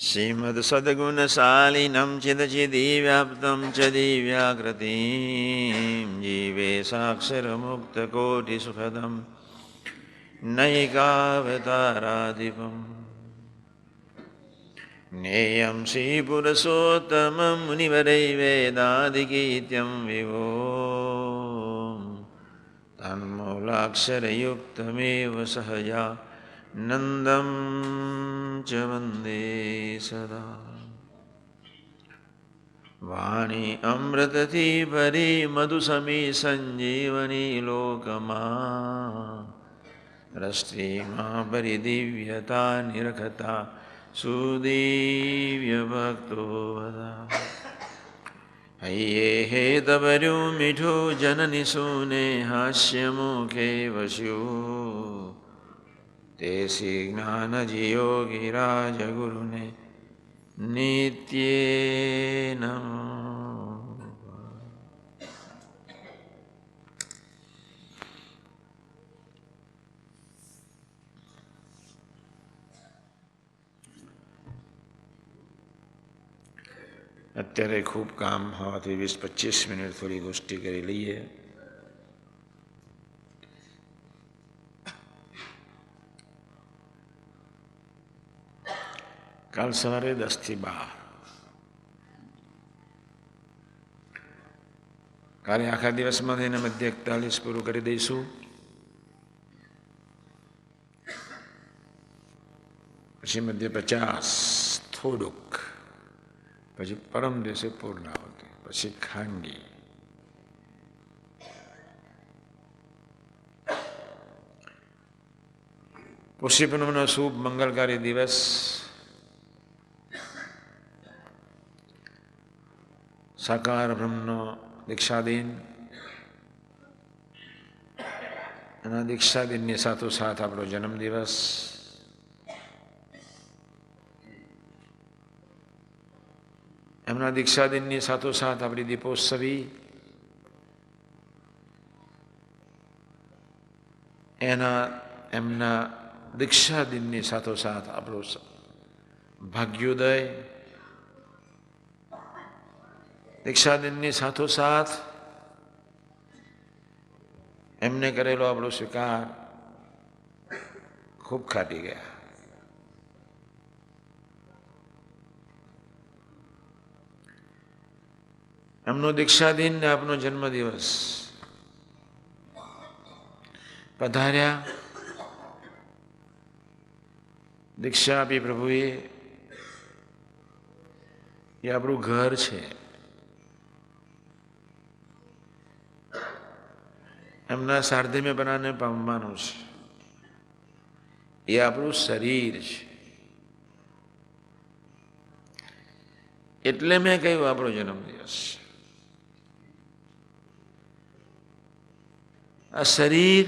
श्रीमद्सद्गुणशालिनं चिदचिदिव्याप्तं च दिव्याकृतिं जीवे साक्षरमुक्तकोटिसुखदं नैकावताराधिपम् ज्ञेयं श्रीपुरुषोत्तमं मुनिवरैर्वेदादिकीर्त्यं विभो तन्मूलाक्षरयुक्तमेव सहजा नन्दं च वन्दे सदा। वाणी अमृतथी भरी मधुसमी संजीवनी लोकमा रश्रीमा परिदिव्यता निरखता सुदिव्य भक्तो वदा। हये हे तबरु मिठो जननि सुने हास्य मुखे वस्यो ते श्री ज्ञानजी योगी राज गुरु ने नित्ये नमो। અત્યારે ખૂબ કામ હોવાથી 20-25 મિનિટ થોડી ગોષ્ઠી કરી લઈએ. કાલ સવારે 10 થી 12 કાલે આખા દિવસમાં થઈને મધ્ય 41 પૂરું કરી દઈશું. પછી મધ્ય 50 થોડુંક, પછી પરમ દિવસે પૂર્ણાહુતિ, પછી ખાંગી. પુષ્ય પૂનમનો શુભ મંગલકારી દિવસ. સાકાર બ્રહ્મનો દીક્ષાદિન. એના દીક્ષાદિનની સાથોસાથ આપણો જન્મદિવસ. એમના દીક્ષાદિનની સાથોસાથ આપણી દીપોત્સવી. એમના દીક્ષાદિનની સાથોસાથ આપણો ભાગ્યોદય. દીક્ષાદિનની સાથોસાથ એમને કરેલો આપણો સ્વીકાર ખૂબ ખાટી ગયા. એમનો દીક્ષાદિન ને આપનો જન્મદિવસ પધાર્યા. દીક્ષા આપી પ્રભુએ. એ આપણું ઘર છે. એમના સાર્ધમ્યપણાને પામવાનું છે. એ આપણું શરીર છે. એટલે મેં કહ્યું આપણો જન્મદિવસ. આ શરીર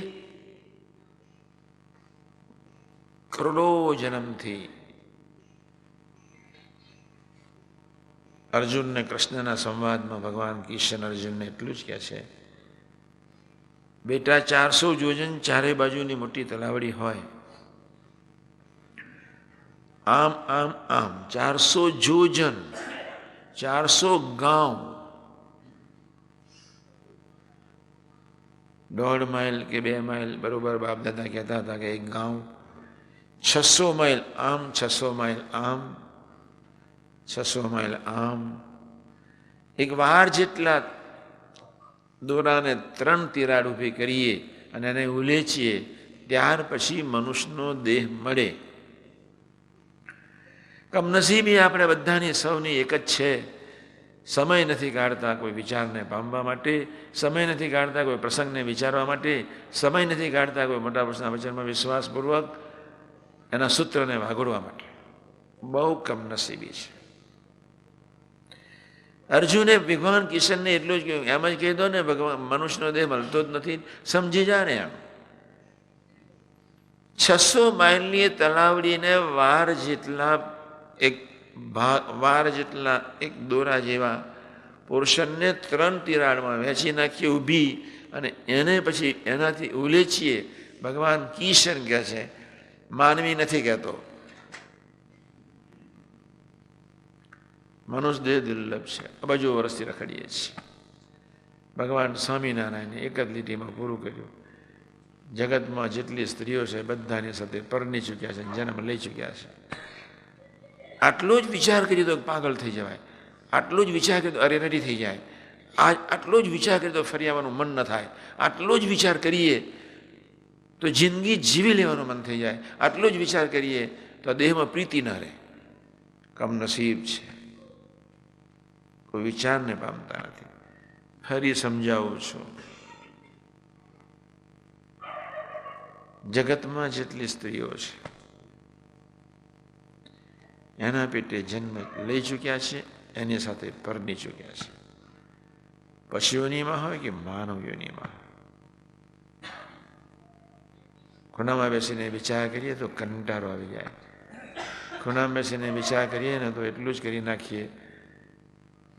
કરોડો જન્મથી અર્જુનને કૃષ્ણના સંવાદમાં ભગવાન કિશન અર્જુનને એટલું જ કહે છે, બેટા 400 યોજન ચારે બાજુની મોટી તલાવડી હોય, આમ આમ આમ 400 યોજન, 400 ગાંવ, 1.5 માઇલ કે 2 માઇલ, બરોબર બાપ દાદા કહેતા હતા કે એક ગાંવ. 600 માઇલ આમ, 600 માઇલ આમ, 600 માઇલ આમ. એક વાર જેટલા દોરાને 3 તિરાડ ઊભી કરીએ અને એને ઉલેચીએ, ત્યાર પછી મનુષ્યનો દેહ મળે. કમનસીબી આપણે બધાની સૌની એક જ છે. સમય નથી કાઢતા કોઈ વિચારને પામવા માટે, સમય નથી કાઢતા કોઈ પ્રસંગને વિચારવા માટે, સમય નથી કાઢતા કોઈ મોટા પ્રશ્નના વચનમાં વિશ્વાસપૂર્વક એના સૂત્રને વાગોળવા માટે. બહુ કમનસીબી છે. અર્જુને ભગવાન કિશનને એટલું જ કહ્યું, એમ જ કહી દો ને ભગવાન મનુષ્યનો દેહ મળતો જ નથી, સમજી જા ને. એમ 600 માઇલની તલાવડીને વાર જેટલા એક દોરા જેવા પોર્શનને 3 તિરાડમાં વહેંચી નાખીએ ઊભી, અને એને પછી એનાથી ઉલેચીએ. ભગવાન કિશન કહે છે, માનવી નથી કહેતો. મનુષ્ય દેહ દુર્લભ છે. અબજો વર્ષથી રખડીએ છીએ. ભગવાન સ્વામિનારાયણે એક જ લીટીમાં પૂરું કર્યું. જગતમાં જેટલી સ્ત્રીઓ છે બધાની સાથે પરણી ચૂક્યા છે, જન્મ લઈ ચૂક્યા છે. આટલો જ વિચાર કરીએ તો પાગલ થઈ જવાય, આટલો જ વિચાર કરીએ તો અરેરેડી થઈ જાય, આટલો જ વિચાર કરીએ તો ફરી આવવાનું મન ન થાય, આટલો જ વિચાર કરીએ તો જિંદગી જીવી લેવાનું મન થઈ જાય, આટલો જ વિચાર કરીએ તો આ દેહમાં પ્રીતિ ન રહે. કમનસીબ છે, કોઈ વિચારને પામતા નથી. ફરી સમજાવું છું, જગતમાં જેટલી સ્ત્રીઓ છે એના પેટે જન્મ લઈ ચૂક્યા છે, એની સાથે પરણી ચૂક્યા છે. પશુઓનીમાં હોય કે માનવ યોનિમાં. ખૂણામાં બેસીને વિચાર કરીએ તો કંટાળો આવી જાય. ખૂણામાં બેસીને વિચાર કરીએ ને તો એટલું જ કરી નાખીએ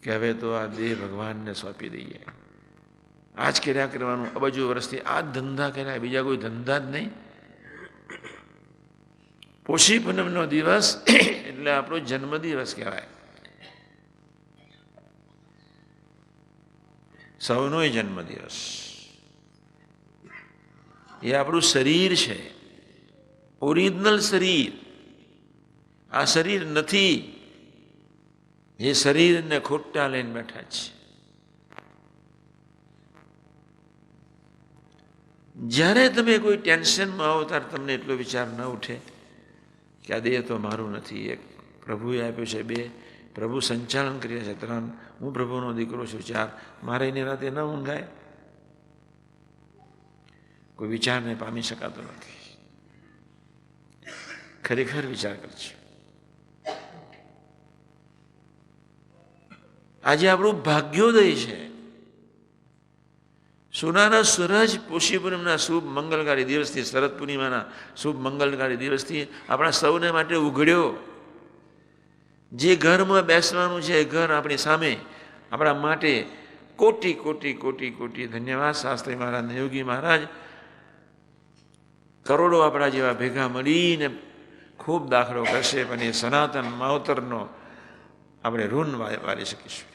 કે હવે તો આ દેહ ભગવાનને સોંપી દઈએ. આ જ કર્યા કરવાનું. અબજો વર્ષથી આ જ ધંધા કર્યા, બીજા કોઈ ધંધા જ નહીં. પોષી પૂનમનો દિવસ એટલે આપણો જન્મદિવસ કહેવાય. સૌનોય જન્મદિવસ. એ આપણું શરીર છે, ઓરિજિનલ શરીર. આ શરીર નથી, એ શરીરને ખોટા લઈને બેઠા છે. જ્યારે તમે કોઈ ટેન્શનમાં આવો ત્યારે તમને એટલો વિચાર ન ઉઠે કે આ દેહ તો મારું નથી, એક પ્રભુએ આપ્યું છે, બે પ્રભુ સંચાલન કરીએ છે, ત્રણ હું પ્રભુનો દીકરો છું, ચાર મારે એની રાતે ન ઊંઘાય. કોઈ વિચારને પામી શકાતો નથી. ખરેખર વિચાર કરજો. આજે આપણું ભાગ્યોદય છે. સોનાના સૂરજ પોષી પૂનમના શુભ મંગલકારી દિવસથી, શરદ પૂર્ણિમાના શુભ મંગલકારી દિવસથી આપણા સૌને માટે ઉઘડ્યો. જે ઘરમાં બેસવાનું છે એ ઘર આપણી સામે, આપણા માટે કોટી કોટી કોટી કોટી ધન્યવાદ. શાસ્ત્રી મહારાજ, યોગી મહારાજ, કરોડો આપણા જેવા ભેગા મળીને ખૂબ દાખલો કરશે, પણ એ સનાતન માવતરનો આપણે ઋણ વાળી શકીશું.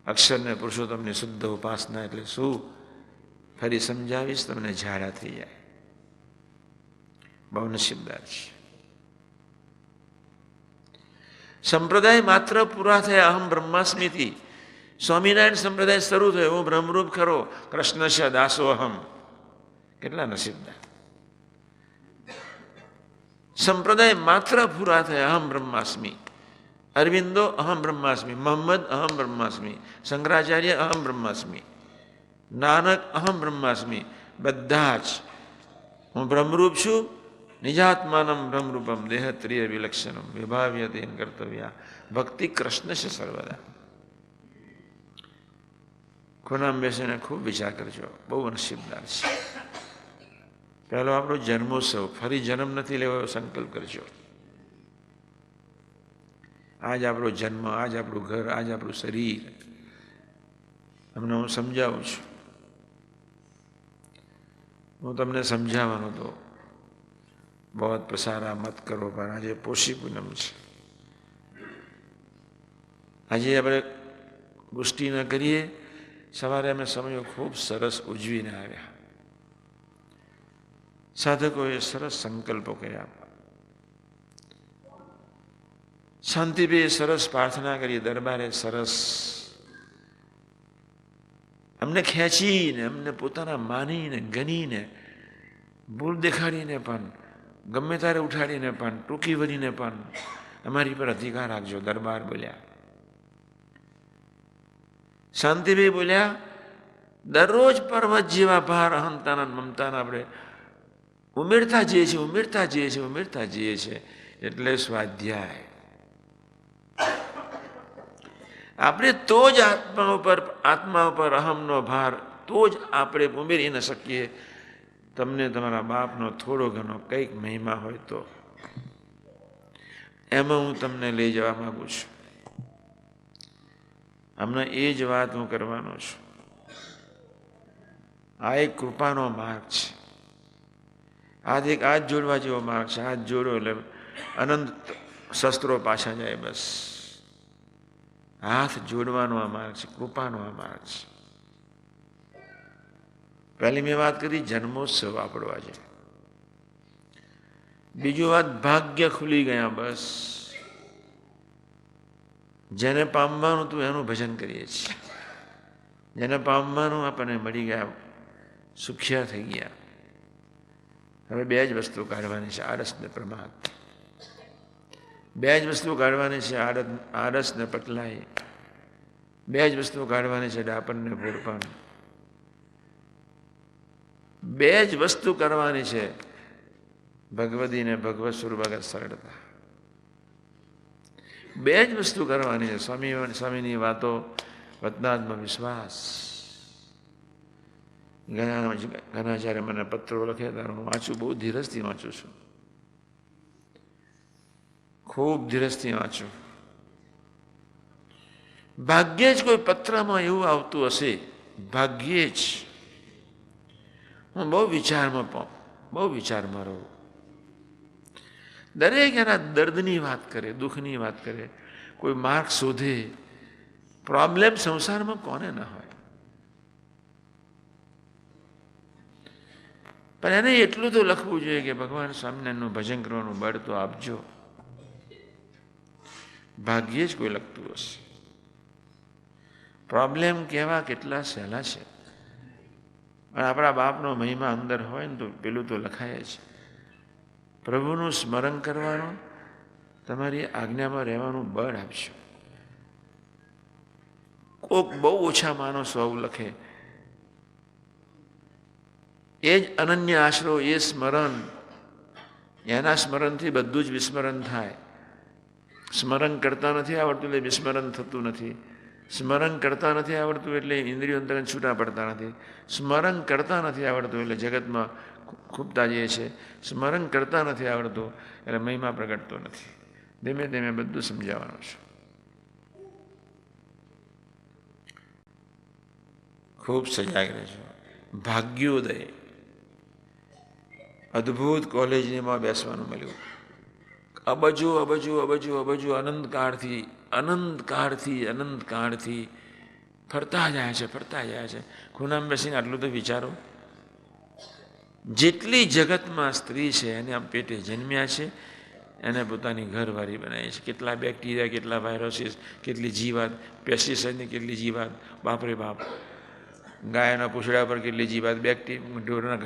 અક્ષરને પુરુષોત્તમની શુદ્ધ ઉપાસના એટલે શું ફરી સમજાવીશ, તમને ઝાડા થઈ જાય. બહુ નસીબદાર છે. સંપ્રદાય માત્ર પૂરા થયા અહમ બ્રહ્માસ્મિથી. સ્વામિનારાયણ સંપ્રદાય શરૂ થયો, હું બ્રહ્મરૂપ ખરો, કૃષ્ણસ્ય દાસોહમ. કેટલા નસીબદાર. સંપ્રદાય માત્ર પૂરા થયા અહમ બ્રહ્માસ્મિ. અરવિંદો અહમ બ્રહ્માસ્મિ, મોહમ્મદ અહમ બ્રહ્માસ્મિ, શંકરાચાર્ય અહમ બ્રહ્માસ્મિ, નાનક અહમ બ્રહ્માસ્મિ. બધા જ હું બ્રહ્મરૂપ છું. નિજાત્માનમ બ્રહ્મરૂપમ દેહત્રિય વિલક્ષણમ વિભાવ્યતે કર્તવ્યા ભક્તિ કૃષ્ણ છે સર્વદા. ખૂણામાં બેસીને ખૂબ વિચાર કરજો. બહુ નસીબદાર છે. પહેલો આપણો જન્મોત્સવ, ફરી જન્મ નથી લેવો એવો સંકલ્પ કરજો. આજ આપણો જન્મ, આજ આપણું ઘર, આજ આપણું શરીર. તમને હું સમજાવું છું. હું તમને સમજાવવાનો તો બહુ પ્રસારા મત કરો, પણ આજે પોષી પૂનમ છે. આજે આપણે પુષ્ટિ ન કરીએ. સવારે અમે સમયો ખૂબ સરસ ઉજવીને આવ્યા. સાધકોએ સરસ સંકલ્પો કર્યા, શાંતિભાઈએ સરસ પ્રાર્થના કરી, દરબારે સરસ અમને ખેંચીને, અમને પોતાના માનીને, ગણીને, ભૂલ દેખાડીને પણ, ગમે ત્યારે ઉઠાડીને પણ, ટૂંકી વળીને પણ અમારી પર અધિકાર રાખજો. દરબાર બોલ્યા. શાંતિભાઈ બોલ્યા, દરરોજ પર્વત જેવા ભાર અહંતાના મમતાના આપણે ઉમેરતા જઈએ છીએ, ઉમેરતા જઈએ છીએ, ઉમેરતા જઈએ છીએ. એટલે સ્વાધ્યાય. આપણે તો જ આત્મા ઉપર અહમનો ભાર તો જ આપણે ઉમેરી ન શકીએ. તમને તમારા બાપનો થોડો ઘણો કંઈક મહિમા હોય તો એમાં હું તમને લઈ જવા માંગુ છું. હમણાં એ જ વાત હું કરવાનો છું. આ એક કૃપાનો માર્ગ છે. હાથ જોડવા જેવો માર્ગ છે. હાથ જોડો એટલે અનંત શસ્ત્રો પાછા જાય. બસ હાથ જોડવાનો આ માર્ગ છે, કૃપાનો આ માર્ગ છે. પહેલી મેં વાત કરી જન્મોત્સવ આપણો આજે. બીજું વાત ભાગ્ય ખુલી ગયા. બસ જેને પામવાનું હતું એનું ભજન કરીએ છીએ. જેને પામવાનું આપણને મળી ગયા, સુખ્યા થઈ ગયા. હવે બે જ વસ્તુ કાઢવાની છે, આળસ ને પ્રમાદ. બે જ વસ્તુ કાઢવાની છે, આળસ ને પટલાઈ. બે જ વસ્તુ કાઢવાની છે, ડાપણ ને ભોળપણ. બે જ વસ્તુ કરવાની છે, ભગવદી ને ભગવત સ્વરૂપ સરળતા. બે જ વસ્તુ કરવાની છે, સ્વામીની વાતો, વતનાત્મ વિશ્વાસ. ઘણા જ્યારે મને પત્રો લખે ત્યારે હું વાંચું, બહુ ધીરજથી વાંચું છું, ખૂબ ધીરજથી વાંચું. ભાગ્યે જ કોઈ પત્રમાં એવું આવતું હશે, ભાગ્યે જ. હું બહુ વિચારમાં રહું. દરેક એના દર્દની વાત કરે, દુઃખની વાત કરે, કોઈ માર્ગ શોધે. પ્રોબ્લેમ સંસારમાં કોને ના હોય? પણ એને એટલું તો લખવું જોઈએ કે ભગવાન સ્વામિનારાયણનું ભજન કરવાનું બળ તો આપજો. ભાગ્યે જ કોઈ લખતું હશે. પ્રોબ્લેમ કેવા કેટલા સહેલા છે, પણ આપણા બાપનો મહિમા અંદર હોય ને તો પેલું તો લખાય છે. પ્રભુનું સ્મરણ કરવાનું, તમારી આજ્ઞામાં રહેવાનું બળ આપશો. કોક બહુ ઓછા માણસો આવું લખે. એ જ અનન્ય આશરો, એ સ્મરણ, એના સ્મરણથી બધું જ વિસ્મરણ થાય. સ્મરણ કરતા નથી આવડતું એટલે વિસ્મરણ થતું નથી. સ્મરણ કરતા નથી આવડતું એટલે ઇન્દ્રિયો અંતર છૂટા પડતા નથી. સ્મરણ કરતા નથી આવડતું એટલે જગતમાં ખૂબતા જઈએ છે. સ્મરણ કરતા નથી આવડતું એટલે મહિમા પ્રગટતો નથી. ધીમે ધીમે બધું સમજાવવાનું છે. ખૂબ સજાગ રહેજો. ભાગ્યોદય, અદ્ભુત કોલેજમાં બેસવાનું મળ્યું. અબજો અનંતકાળથી ફરતા જાય છે. ખૂણામાં બેસીને આટલું તો વિચારો. જેટલી જગતમાં સ્ત્રી છે એને આમ પેટે જન્મ્યા છે, એને પોતાની ઘરવાળી બનાવી છે. કેટલા બેક્ટેરિયા, કેટલા વાયરસીસ, કેટલી જીવાત, પેસ્ટિસાઇડની કેટલી જીવાત, બાપરે બાપ. ગાયના પૂંછડા પર કેટલી જીવાત, ઢોરના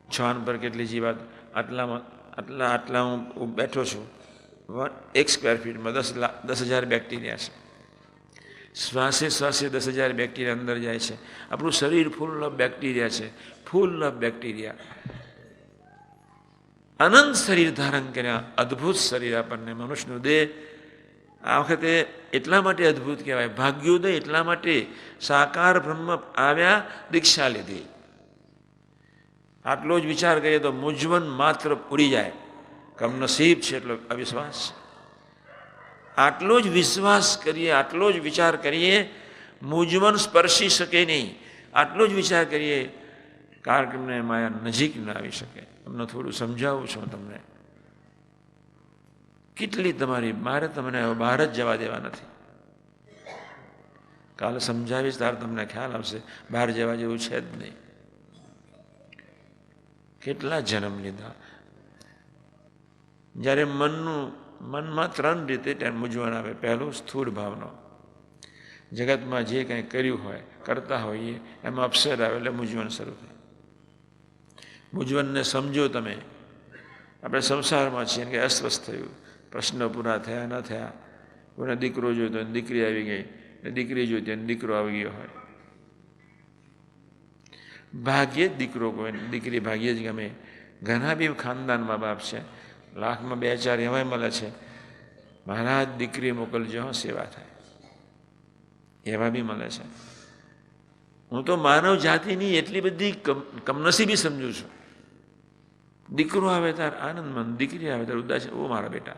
છાન પર કેટલી જીવાત. આટલા હું બેઠો છું, 1 સ્ક્વેર ફીટમાં 10,000 બેક્ટેરિયા છે. શ્વાસે 10,000 બેક્ટેરિયા અંદર જાય છે. આપણું શરીર ફૂલ ઓફ બેક્ટેરિયા છે, ફૂલ ઓફ બેક્ટેરિયા. અનંત શરીર ધારણ કર્યા, અદ્ભુત શરીર આપણને મનુષ્યનું દેહ આ વખતે એટલા માટે અદ્ભુત કહેવાય. ભાગ્યોદય એટલા માટે સાકાર બ્રહ્મ આવ્યા, દીક્ષા લીધી. આટલો જ વિચાર કરીએ તો મૂંઝવણ માત્ર ઉડી જાય. કમનસીબ છે એટલો અવિશ્વાસ. આટલો જ વિશ્વાસ કરીએ, આટલો જ વિચાર કરીએ, મૂંઝવણ સ્પર્શી શકે નહીં. આટલો જ વિચાર કરીએ, કાળક્રમને માયા નજીક ના આવી શકે. તમને થોડું સમજાવું છું તમને. કેટલી મારે તમને બહાર જ જવા દેવા નથી. કાલે સમજાવીશ ત્યારે તમને ખ્યાલ આવશે બહાર જવા જેવું છે જ નહીં. કેટલા જન્મ લીધા. જ્યારે મનમાં 3 રીતે ત્યાં મૂંઝવણ આવે. પહેલું સ્થૂળ ભાવનો, જગતમાં જે કંઈ કર્યું હોય, કરતા હોઈએ એમાં અપસર આવે એટલે મૂંઝવણ શરૂ થાય. મૂંઝવણને સમજો તમે. આપણે સંસારમાં છીએ કે અસ્વસ્થ થયું, પ્રશ્નો પૂરા થયા ન થયા. કોઈને દીકરો જોઈતો દીકરી આવી ગઈ, દીકરી જોઈતી અને દીકરો આવી ગયો હોય. ભાગ્યે જ દીકરો કોઈ દીકરી ભાગ્યે જ ગમે. ઘણા બી ખાનદાન મા બાપ છે, લાખમાં 2-4 એવાય મળે છે, મહારાજ દીકરી મોકલજો, સેવા થાય, એવા બી મળે છે. હું તો માનવ જાતિની એટલી બધી કમનસીબી સમજુ છું. દીકરો આવે ત્યારે આનંદમંદ, દીકરી આવે ત્યારે ઉદાસ. ઓ મારા બેટા,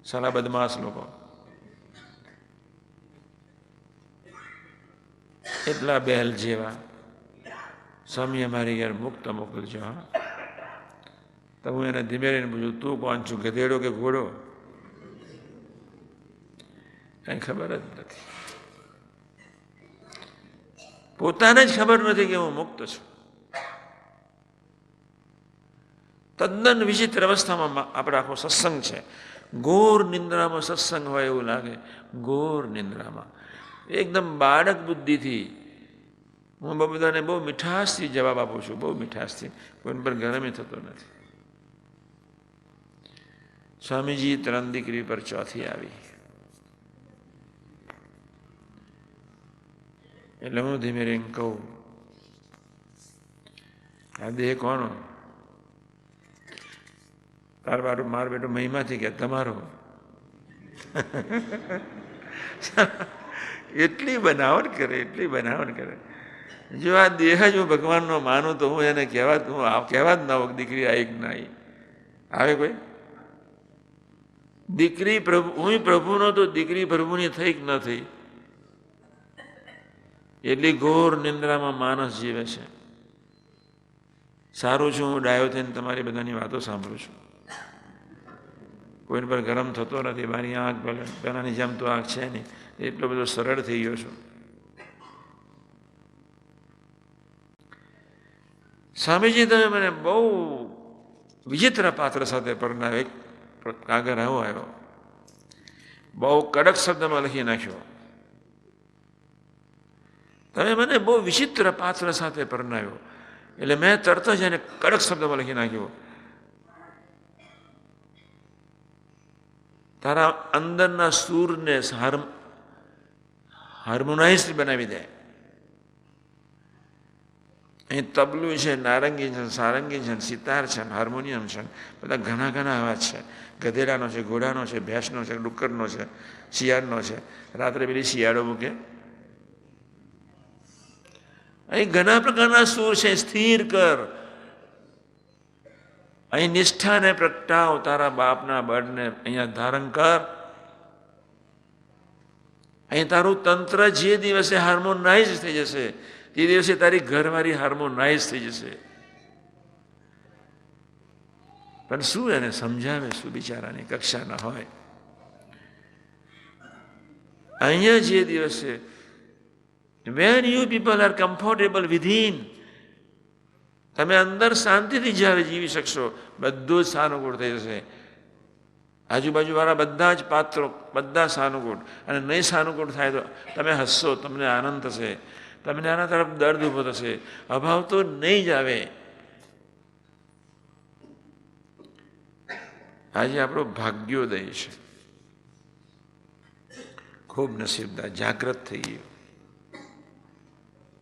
સાલા બદમાશ લોકો એટલા બેલ જેવા. સ્વામી અમારી ઘેર મુક્ત મોકલજો. હા, તો હું એને ધીમે રહીને પૂછું, તું કોણ છું, ગધેડો કે ઘોડો? કંઈ ખબર જ નથી. પોતાને જ ખબર નથી કે હું મુક્ત છું. તદ્દન વિચિત્ર અવસ્થામાં આપણે આખો સત્સંગ છે. ઘોર નિંદ્રામાં સત્સંગ હોય એવું લાગે. ઘોર નિંદ્રામાં એકદમ બાળક બુદ્ધિથી હું બધાને બહુ મીઠાશથી જવાબ આપું છું, બહુ મીઠાશથી, કોઈ પર ગરમી થતો નથી. સ્વામીજી 3 દીકરી પર ચોથી આવી એટલે હું ધીમે રહીને કહું, આ દેહ કોનો? મારો બેટો મહિમાથી કે તમારો. એટલી બનાવટ કરે, એટલી બનાવટ કરે. જો આ દેહ જ હું ભગવાનનો માનું તો હું એને કહેવા જ ના હોઉં દીકરી આવી કે ના આવી. આવે કોઈ? દીકરી પ્રભુ, હું પ્રભુનો તો દીકરી પ્રભુની થઈ કે ન થઈ. એટલી ઘોર નિંદ્રામાં માણસ જીવે છે. સારું છું હું ડાયો થઈને તમારી બધાની વાતો સાંભળું છું. કોઈને પર ગરમ થતો નથી. મારી આંખ પહેલાની જેમ તો આંખ છે નહીં, એટલો બધો સરળ થઈ ગયો છું. સ્વામીજી તમે મને બહુ વિચિત્ર પાત્ર સાથે પરણાવે. કાગળ આવો આવ્યો, બહુ કડક શબ્દમાં લખી નાખ્યો. તમે મને બહુ વિચિત્ર પાત્ર સાથે પરણાવ્યો. એટલે મેં તરત જ એને કડક શબ્દમાં લખી નાખ્યો, તારા અંદરના સૂરને હાર્મોનાઇઝ બનાવી દે. અહીં તબલું છે, નારંગી છે, સારંગી છે, સિતાર છે, હાર્મોનિયમ છે, બધા ઘણા ઘણા અવાજ છે. ગધેડાનો છે, ઘોડાનો છે, ભેંસનો છે, ડુક્કરનો છે, શિયાળનો છે. રાત્રે પેલી શિયાળો મૂકે. અહીં ઘણા પ્રકારના સૂર છે. સ્થિર કર. અહીં નિષ્ઠાને પ્રગટાવ. તારા બાપના બળને અહીંયા ધારણ કર. અહીં તારું તંત્ર જે દિવસે હાર્મોનાઇઝ થઈ જશે તે દિવસે તારી ઘરવાળી હાર્મોનાઇઝ થઈ જશે. પણ શું એને સમજાવે? શું બિચારાની કક્ષા ન હોય. અહીંયા જે દિવસે when you people are comfortable within, તમે અંદર શાંતિથી જ્યારે જીવી શકશો, બધું જ સાનુકૂળ થઈ જશે. આજુબાજુવાળા બધા જ પાત્રો બધા સાનુકૂળ. અને નહીં સાનુકૂળ થાય તો તમે હસશો, તમને આનંદ થશે, તમને આના તરફ દર્દ ઊભો થશે. અભાવ તો નહીં જ આવે. આજે આપણો ભાગ્યોદય છે. ખૂબ નસીબદાર, જાગૃત થઈ ગયો.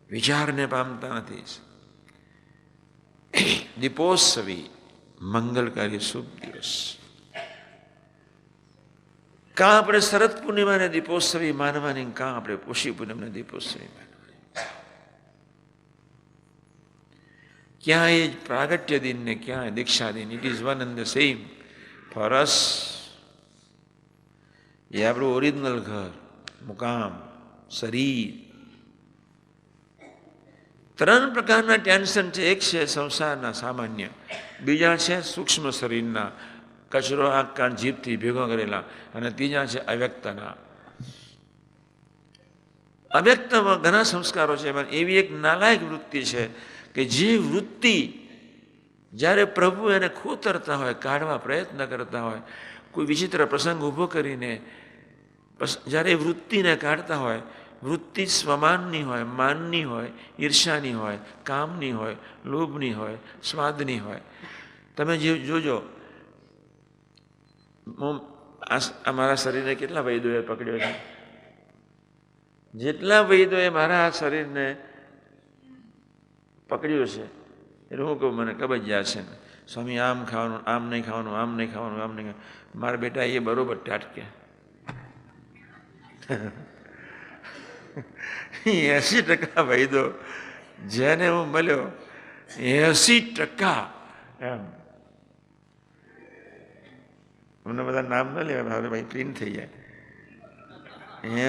વિચારને પામતા નથી. દીપોત્સવી મંગલકારી શુભ દિવસ. કાં આપણે શરદ પૂર્ણિમાને દીપોત્સવી માનવાની, કાં આપણે પોષી પૂનમને દીપોત્સવી માનવાની. ક્યાં એ પ્રાગટ્ય દિન ને ક્યાં દીક્ષા દિન. It is one and the same for us. એ આપણું ઓરિજિનલ ઘર, મુકામ, શરીર. 3 પ્રકારના ટેન્શન છે. એક છે સંસારના સામાન્ય, બીજા છે સૂક્ષ્મ શરીરના કચરો આકાર જીભથી ભેગો કરેલા, અને ત્રીજા છે અવ્યક્તના. અવ્યક્તમાં ઘણા સંસ્કારો છે. એમાં એવી એક નાલાયક વૃત્તિ છે કે જે વૃત્તિ જ્યારે પ્રભુ એને ખોતરતા હોય, કાઢવા પ્રયત્ન કરતા હોય, કોઈ વિચિત્ર પ્રસંગ ઊભો કરીને જ્યારે એ વૃત્તિને કાઢતા હોય, વૃત્તિ સ્વમાનની હોય, માનની હોય, ઈર્ષાની હોય, કામની હોય, લોભની હોય, સ્વાદની હોય. તમે જોજો, અમારા શરીરને કેટલા વૈદોએ પકડ્યો છે. જેટલા વૈદોએ મારા આ શરીરને પકડ્યું છે એટલે હું કહું મને કબજિયાત છે. સ્વામી આમ ખાવાનું, આમ નહીં ખાવાનું, આમ નહીં ખાવાનું, આમ નહીં ખાવાનું. મારા બેટા એ બરોબર ટાટકે. 80% વૈદો જેને હું મળ્યો, 80% એમ. અમને બધા નામ ન લેવા, હવે ભાઈ પ્રિન્ટ થઈ જાય.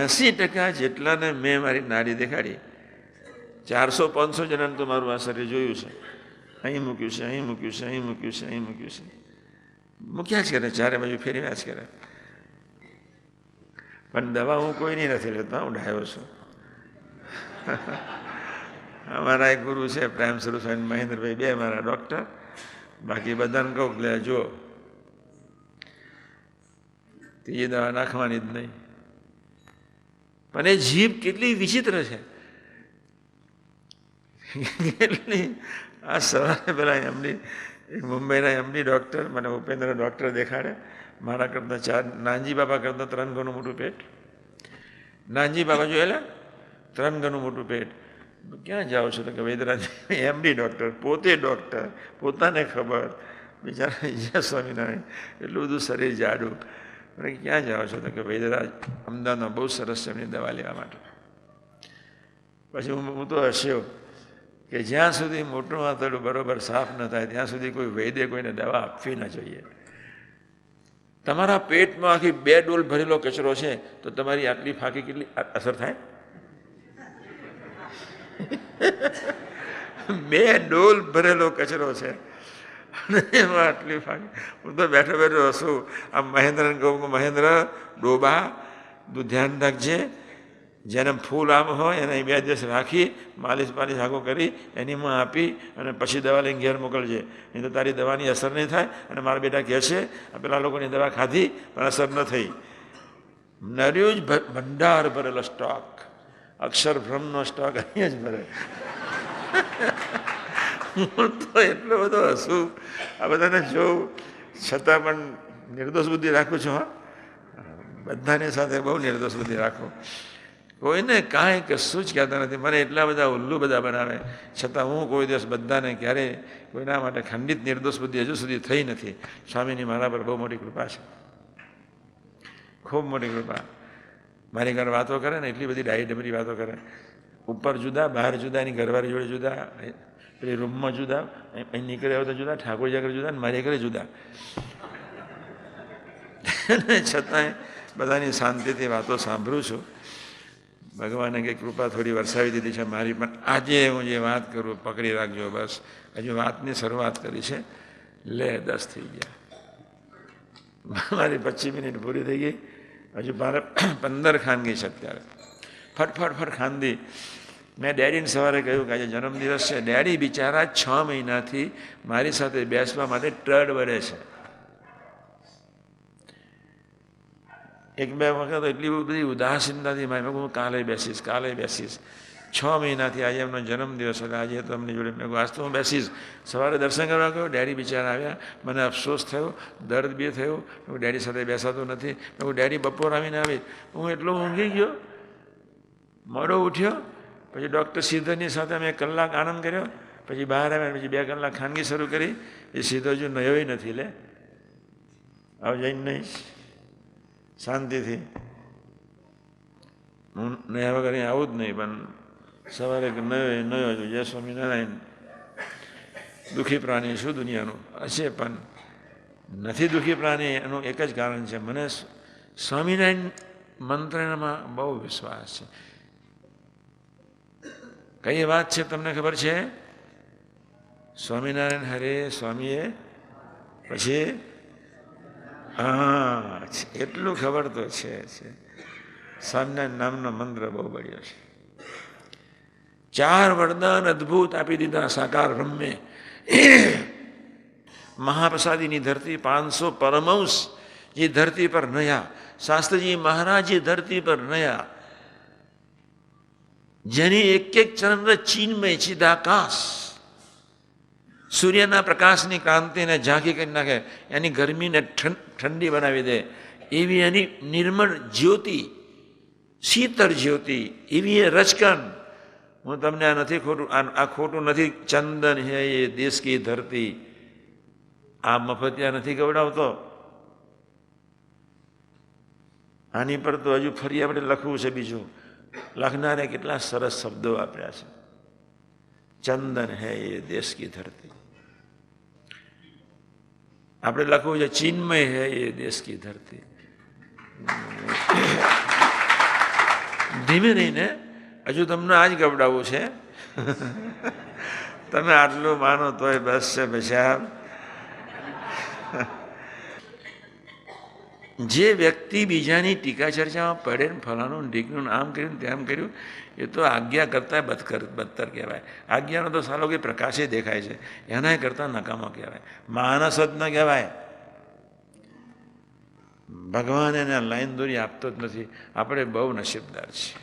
80% જેટલાને મેં મારી નાડી દેખાડી. 400-500 જણાને તો મારું આ શરીર જોયું છે. અહીં મૂક્યું છે, અહીં મૂક્યું છે, અહીં મૂક્યું છે, અહીં મૂક્યું છે. મૂક્યા જ કરે, ચારે બાજુ ફેરવ્યા જ કરે. પણ દવા હું કોઈની નથી લેતો, હું ડાયો છું. અમારા એક ગુરુ છે પ્રેમ સ્વરૂપ સ્વામી મહેન્દ્રભાઈ, બે મારા ડૉક્ટર. બાકી બધાને કહું લે જો ત્રીજી દવા નાખવાની જ નહીં. પણ એ જીભ કેટલી વિચિત્ર છે. કેટલી આ સવારે પેલા એમડી મુંબઈના એમડી ડૉક્ટર મને ઉપેન્દ્ર ડૉક્ટર દેખાડે, મારા કરતાં 4, નાનજી બાબા કરતાં 3 ગણું મોટું પેટ. નાનજી બાબા જોયેલા 3 ગણું મોટું પેટ. ક્યાં જાઓ છો તો કે વૈદરાજ એમડી ડૉક્ટર, પોતે ડૉક્ટર, પોતાને ખબર, બિચારા જય સ્વામિનારાયણ એટલું બધું શરીર જાડું. અને ક્યાં જાઓ છો તો કે વૈદરાજ અમદાવાદમાં બહુ સરસ છે એમની દવા લેવા માટે. પછી હું તો હસ્યો કે જ્યાં સુધી મોટું આંતરડું બરાબર સાફ ન થાય ત્યાં સુધી કોઈ વૈદ્ય કોઈને દવા આપવી ન જોઈએ. તમારા પેટમાં આખી 2 ડોલ ભરેલો કચરો છે તો તમારી આટલી ફાંકી કેટલી અસર થાય? 2 ડોલ ભરેલો કચરો છે અને એમાં આટલી ફાંકી. હું તો બેઠો બેઠો હસું. આમ મહેન્દ્રને કહું, મહેન્દ્ર ડોબા તું ધ્યાન રાખજે, જેને ફૂલ આમ હોય એને 2 દિવસ રાખી માલિશ આખો કરી એનીમાં આપી અને પછી દવા લઈને ઘેર મોકલજે. નહીં તો તારી દવાની અસર નહીં થાય. અને મારા બેટા કહે છે પેલા લોકોની દવા ખાધી પણ અસર ન થઈ. નર્યું જ ભંડાર ભરેલો સ્ટોક, અક્ષરબ્રહ્મનો સ્ટોક અહીંયા જ ભરે. હું તો એટલો બધો હસું, આ બધાને જોઉં, છતાં પણ નિર્દોષ બુદ્ધિ રાખું છું. હા, બધાની સાથે બહુ નિર્દોષ બુદ્ધિ રાખું. કોઈને કાંઈ કશું જ કહેતા નથી. મને એટલા બધા ઉલ્લુ બધા બનાવે છતાં હું કોઈ દિવસ બધાને ક્યારેય કોઈના માટે ખંડિત નિર્દોષ બુદ્ધિ હજુ સુધી થઈ નથી. સ્વામીની મારા પર બહુ મોટી કૃપા છે, ખૂબ મોટી કૃપા. મારી ઘર વાતો કરે ને એટલી બધી ડાયી ડબરી વાતો કરે. ઉપર જુદા, બહાર જુદા, એની ઘરવાળી જોડે જુદા, પેલી રૂમમાં જુદા, અહીં નીકળે આવે તો જુદા, ઠાકોરજી આગળ જુદા ને મારી ઘરે જુદા. છતાંય બધાની શાંતિથી વાતો સાંભળું છું. ભગવાને કંઈ કૃપા થોડી વરસાવી દીધી છે મારી. પણ આજે હું જે વાત કરું પકડી રાખજો બસ. હજુ વાતની શરૂઆત કરી છે. લે 10 થઈ ગયા, મારી 25 મિનિટ પૂરી થઈ ગઈ. હજુ મારે 15 ખાનગી છે અત્યારે. ફટફટ ખાંદી. મેં ડેડીને સવારે કહ્યું કે આજે જન્મદિવસ છે. ડેડી બિચારા 6 મહિનાથી મારી સાથે બેસવા માટે ટ્રડ વળે છે. 1-2 વખત એટલી બધી ઉદાસીનતાથી મેં કહું કાલે બેસીશ, કાલે બેસીશ. 6 મહિનાથી આજે એમનો જન્મદિવસ એટલે આજે તો અમને જોડે મેં કહું આજ તો હું બેસીશ. સવારે દર્શન કરવા ગયો, ડેડી બિચારા આવ્યા. મને અફસોસ થયો, દર્દ બી થયું. હું ડેડી સાથે બેસાતો નથી. મેં કહું ડેડી બપોર આવીને આવી. હું એટલો ઊંઘી ગયો, મોડો ઉઠ્યો. પછી ડૉક્ટર શ્રીધરની સાથે અમે 1 કલાક આનંદ કર્યો. પછી બહાર આવ્યા. પછી 2 કલાક ખાનગી શરૂ કરી. એ સીધો હજુ નયોય નથી. લે આવ જઈને નહીં શાંતિથી. હું નયા વગર અહીં આવું જ નહીં. પણ સવારે નયો છું. જય સ્વામિનારાયણ. દુઃખી પ્રાણી શું દુનિયાનું હશે પણ નથી દુઃખી પ્રાણી. એનું એક જ કારણ છે, મને સ્વામિનારાયણ મંત્રમાં બહુ વિશ્વાસ છે. કઈ વાત છે તમને ખબર છે? સ્વામિનારાયણ હરે સ્વામીએ પછી હા એટલું ખબર તો છે. સ્વામિનારાયણ નામનો મંત્ર બહુ બળ્યો છે. 4 વરદાન અદ્ભુત આપી દીધા સાકાર બ્રહ્મે. મહાપ્રસાદીની ધરતી 500 પરમહંસ જે ધરતી પર નયા, શાસ્ત્રીજી મહારાજ જે ધરતી પર નયા, જેની એક ચંદ્ર ચિન્મય ચિદાકાશ, સૂર્યના પ્રકાશની ક્રાંતિને ઝાંખી કરી નાખે, એની ગરમીને ઠંડી બનાવી દે એવી એની નિર્મળ જ્યોતિ, શીતળ જ્યોતિ, એવી એ રચકન. હું તમને આ નથી ખોટું, આ ખોટું નથી. ચંદન હે એ દેશ કી ધરતી. આ મફતિયા નથી ગવડાવતો. આની પર તો હજુ ફરી આપણે લખવું છે. બીજું લખનારે કેટલા સરસ શબ્દો આપ્યા છે. ચંદન હે એ દેશ કી ધરતી. આપણે લખવું છે ચિન્મય હે એ દેશ કી ધરતી. ધીમે રહીને હજુ તમને આ જ ગવડાવવું છે. તમે આટલું માનો તોય બસ છે. પછી જે વ્યક્તિ બીજાની ટીકા ચર્ચામાં પડે ને ફલાણું ઢીકનું આમ કર્યું તેમ કર્યું, એ તો આજ્ઞા કરતાં બદતર કહેવાય. આજ્ઞાનો તો સારો કે પ્રકાશે દેખાય છે, એના કરતાં નકામો કહેવાય, માનસ જ ન કહેવાય. ભગવાન એને લાઈન દોરી આપતો જ નથી. આપણે બહુ નસીબદાર છીએ,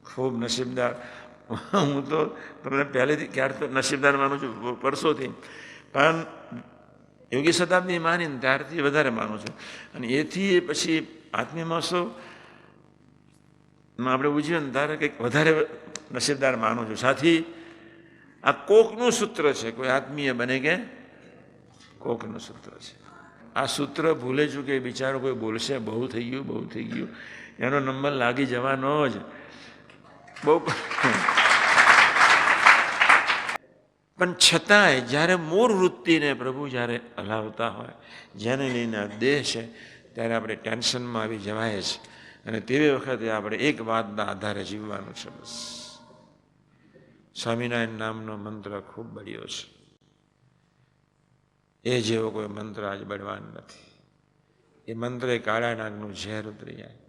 ખૂબ નસીબદાર. હું તો તમને પહેલેથી ક્યારે તો નસીબદાર માનું છું, વર્ષોથી. પણ યોગી શતાબ્દી માનીને ત્યારથી વધારે માનું છું. અને એથી પછી આત્મીય મહોત્સવમાં આપણે ઉજવીએ ને ત્યારે કંઈક વધારે નસીબદાર માનું છું. સાથી આ કોકનું સૂત્ર છે, કોઈ આત્મીય બને કે કોકનું સૂત્ર છે. આ સૂત્ર ભૂલે ચૂકે બિચારો કોઈ બોલશે બહુ થઈ ગયું, બહુ થઈ ગયું, એનો નંબર લાગી જવાનો જ બહુ. પણ છતાંય જ્યારે મૂળ વૃત્તિને પ્રભુ જ્યારે હલાવતા હોય, જેને લઈને આ દેહ છે, ત્યારે આપણે ટેન્શનમાં આવી જવાય છે. અને તેવી વખતે આપણે એક વાતના આધારે જીવવાનું છે, બસ. સ્વામિનારાયણ નામનો મંત્ર ખૂબ બળ્યો છે. એ જેવો કોઈ મંત્ર આજ બળવાન નથી. એ મંત્રે કાળા નાગનું ઝેર ઉતરી જાય.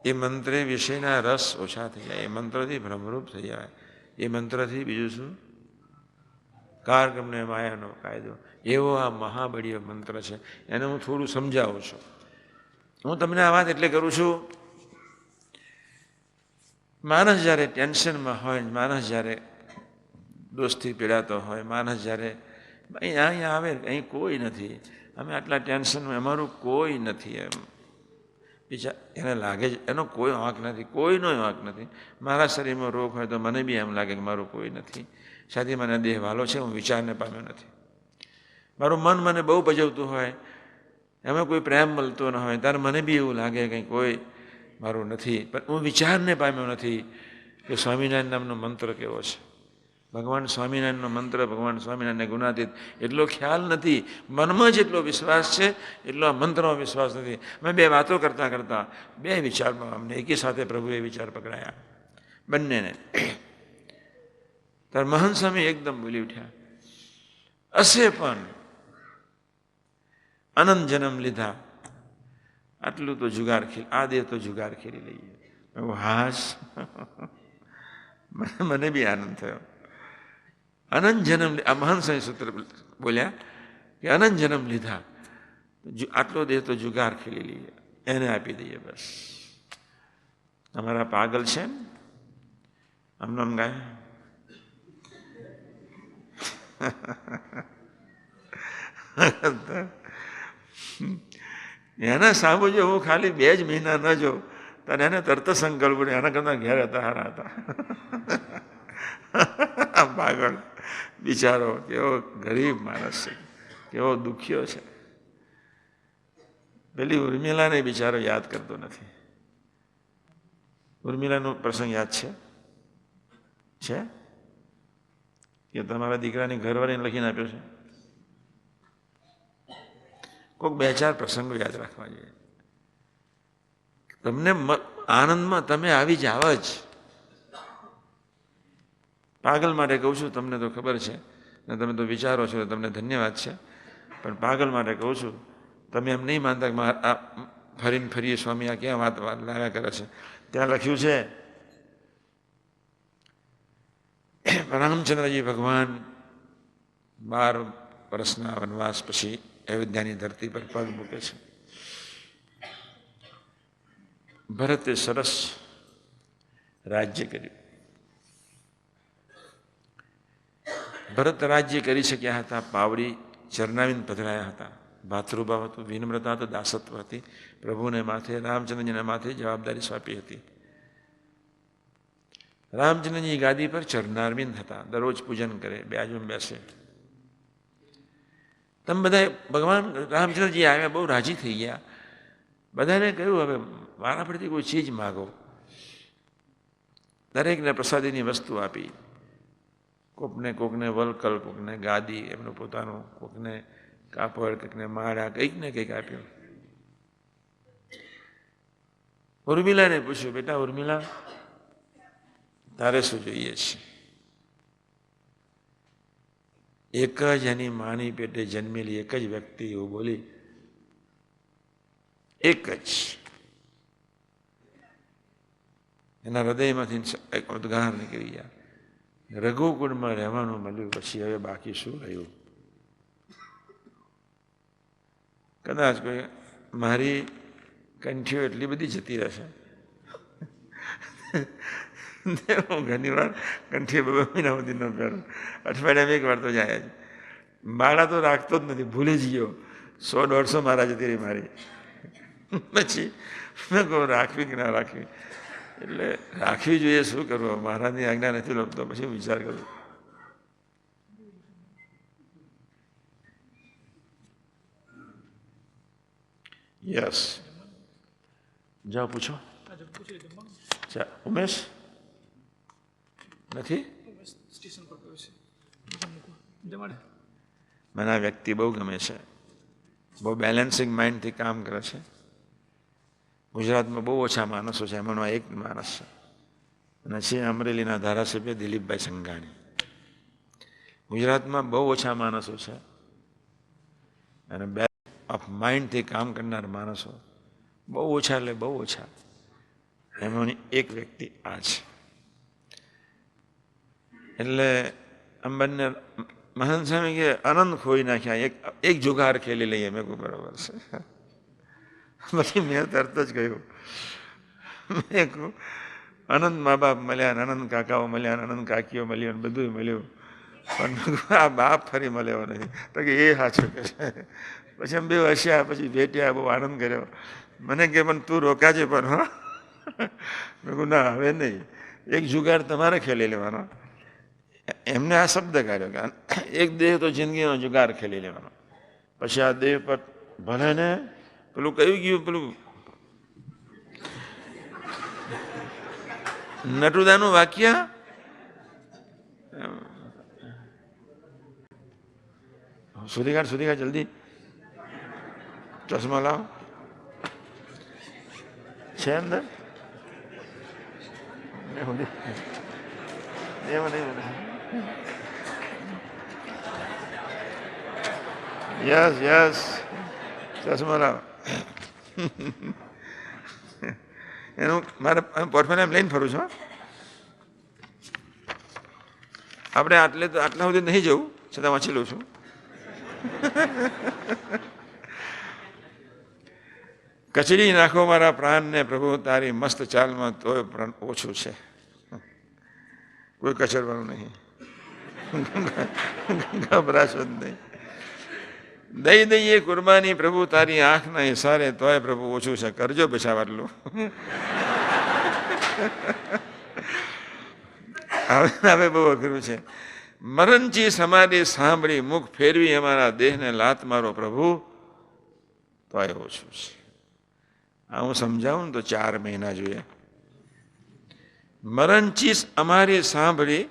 એ મંત્રે વિષયના રસ ઓછા થઈ જાય. એ મંત્રથી ભ્રમરૂપ થઈ જાય. એ મંત્રથી બીજું શું? કારગમને માયાનો કાયદો. એવો આ મહાબળીય મંત્ર છે. એને હું થોડું સમજાવું છું. હું તમને આ વાત એટલે કરું છું, માણસ જ્યારે ટેન્શનમાં હોય, માણસ જ્યારે દોસ્તથી પીડાતો હોય, માણસ જ્યારે અહીંયા આવે, અહીં કોઈ નથી, અમે આટલા ટેન્શનમાં, અમારું કોઈ નથી, એમ બીજા એને લાગે છે એનો કોઈ વાંક નથી, કોઈનો વાંક નથી. મારા શરીરમાં રોગ હોય તો મને બી એમ લાગે કે મારું કોઈ નથી. સાથે મને દેહ વાલો છે, હું વિચારને પામ્યો નથી. મારું મન મને બહુ ભજવતું હોય, એમાં કોઈ પ્રેમ મળતો ન હોય, ત્યારે મને બી એવું લાગે કે કોઈ મારું નથી. પણ હું વિચારને પામ્યો નથી કે સ્વામિનારાયણ નામનો મંત્ર કેવો છે. ભગવાન સ્વામિનારાયણનો મંત્ર, ભગવાન સ્વામિનારાયણને ગુણાતીત એટલો ખ્યાલ નથી. મનમાં જેટલો વિશ્વાસ છે એટલો આ મંત્રમાં વિશ્વાસ નથી. મેં બે વાતો કરતાં કરતાં બે વિચારમાં અમને એકી સાથે પ્રભુએ વિચાર પકડાયા બંનેને. ત્યારે મહંત સ્વામી એકદમ બોલી ઉઠ્યા, હશે પણ અનંત જન્મ લીધા, આટલું તો જુગાર આ દેહ તો જુગાર ખેલી લઈએ. હાશ, મને બી આનંદ થયો. અનંત જન્મ, આ મહંત સ્વામી સૂત્ર બોલ્યા કે અનંત જન્મ લીધા, આટલો દેહ તો જુગાર ખેલી લઈએ, એને આપી દઈએ બસ. અમારા પાગલ છે ને આમ નામ ગાય, એના સાબુ જો હું ખાલી 2 જ મહિના ન જો તને એને તરત સંકલ્પ પડે, એના કરતા ઘેર હતા હારા હતા. પાગલ બિચારો કેવો ગરીબ માણસ છે, કેવો દુખ્યો છે. પેલી ઉર્મિલાને બિચારો યાદ કરતો નથી. ઉર્મિલાનો પ્રસંગ યાદ છે કે તમારા દીકરાની ઘરવાળીને લખીને આપ્યો છે? કોઈક 2-4 પ્રસંગો યાદ રાખવા જોઈએ. તમને આનંદમાં તમે આવી જાવ જ. પાગલ માટે કહું છું, તમને તો ખબર છે ને તમે તો વિચારો છો, તમને ધન્યવાદ છે. પણ પાગલ માટે કહું છું, તમે એમ નહીં માનતા કે આ ફરીએ સ્વામી આ ક્યાં વાત લાવ્યા કરે છે. ત્યાં લખ્યું છે રામચંદ્રજી ભગવાન 12 વર્ષના વનવાસ પછી અયોધ્યાની ધરતી પર પગ મૂકે છે. ભરતે સરસ રાજ્ય કર્યું. ભરત રાજ્ય કરી શક્યા હતા, પાવડી ચરણાવીને પધરાયા હતા, ભાતૃભાવ હતો, વિનમ્રતા હતો, દાસત્વ હતી. પ્રભુને માથે, રામચંદ્રજીના માથે જવાબદારી સોંપી હતી. રામચંદ્રજી ગાદી પર ચરણારવિંદ હતા, દરરોજ પૂજન કરે, બાજુમાં બેસે. તમે બધા ભગવાન રામચંદ્રજી આવ્યા, બહુ રાજી થઈ ગયા. બધાને કહ્યું હવે મારા પરથી કોઈ ચીજ માગો. દરેકને પ્રસાદીની વસ્તુ આપી. કોકને વલકલ, કોકને ગાદી, એમનું પોતાનું, કોકને કાપડ, કોકને માળા, કંઈક ને કંઈક આપ્યું. ઉર્મિલાને પૂછ્યું, બેટા ઉર્મિલા તારે શું જોઈએ છે? એક જ એની માની પેટે જન્મેલી એક જ વ્યક્તિ એવું બોલી, એક જ. એના હૃદયમાંથી એક ઉદ્ગાર નીકળી ગયા, રઘુકુળમાં રહેવાનું મળ્યું, પછી હવે બાકી શું રહ્યું? કદાચ કોઈ મારી કંઠીઓ એટલી બધી જતી રહેશે. હું ઘણી વાર કંઠીઓ 2 મહિના સુધી ન પહેરું, અઠવાડિયામાં 1 વાર તો જાય જ. માળા તો રાખતો જ નથી, ભૂલી જ ગયો. 100-150 માળા જતી રહી મારી. પછી મેં કહું રાખવી કે ના રાખવી, એટલે રાખવી જોઈએ, શું કરવું, મહારાજની આજ્ઞા નથી લખતો, પછી વિચાર કરું. યસ, જાઓ પૂછો. ઉમેશ નથી? મને આ વ્યક્તિ બહુ ગમે છે, બહુ બેલેન્સિંગ માઇન્ડથી કામ કરે છે. ગુજરાતમાં બહુ ઓછા માણસો છે, એમાંનો એક માણસ છે, અને છે અમરેલીના ધારાસભ્ય દિલીપભાઈ સંઘાણી. ગુજરાતમાં બહુ ઓછા માણસો છે, અને ઓફ માઇન્ડથી કામ કરનાર માણસો બહુ ઓછા, એટલે બહુ ઓછા. એમાંની એક વ્યક્તિ આ છે. એટલે આમ બંને મહંત સ્વામી કે આનંદ ખોઈ નાખ્યા, એક જુગાર ખેલી લઈએ. મેં કહું બરાબર છે. પછી મેં તરત જ કહ્યું, મેં કહું આનંદ મા બાપ મળ્યા, આનંદ કાકાઓ મળ્યા, આનંદ કાકીઓ મળ્યો, બધું મળ્યું, પણ આ બાપ ફરી મળ્યો નથી. તો કે એ સાચું કે છે. પછી અમે 2 હસ્યા, પછી ભેટ્યા, બહુ આનંદ કર્યો. મને કે પણ તું રોકાજે પણ. હા, મેં કહું ના હવે નહીં, એક જુગાર તમારે ખેલી લેવાનો. એમને આ શબ્દ કાઢ્યો કે એક દેહ તો જિંદગીનો જુગાર ખેલી લેવાનો. પછી આ દેહ પર ભલે ને પેલું કયું ગયું, પેલું નટુદાનું વાક્ય, સુધી કાઢ જલ્દી, ચશ્મા લાવો. છે અંદર? યસ યસ, ચશ્મા લાવો. એનું મારે પોર્ટફોલિયો લઈને ફરું છું. આપણે આટલા સુધી નહીં જવું, છતાં વાંચી લઉં છું. કચડી નાખો મારા પ્રાણને પ્રભુ તારી મસ્ત ચાલમાં, તોય પ્રાણ ઓછું છે. કોઈ કચડવાનું નહીં, ગભરાશો જ નહીં. દઈ દઈએ કુરબાની પ્રભુ તારી આંખના ઇશારે, તોય પ્રભુ ઓછું છે. કરજો બચાવ આટલું. હવે બહુ અઘરું છે. મરણચી સમાધિ સાંભળી, મુખ ફેરવી અમારા દેહને લાત મારો પ્રભુ, તોય ઓછું છે. આ હું સમજાવું ને તો 4 મહિના જોઈએ. મરણચીસ અમારી સાંભળી,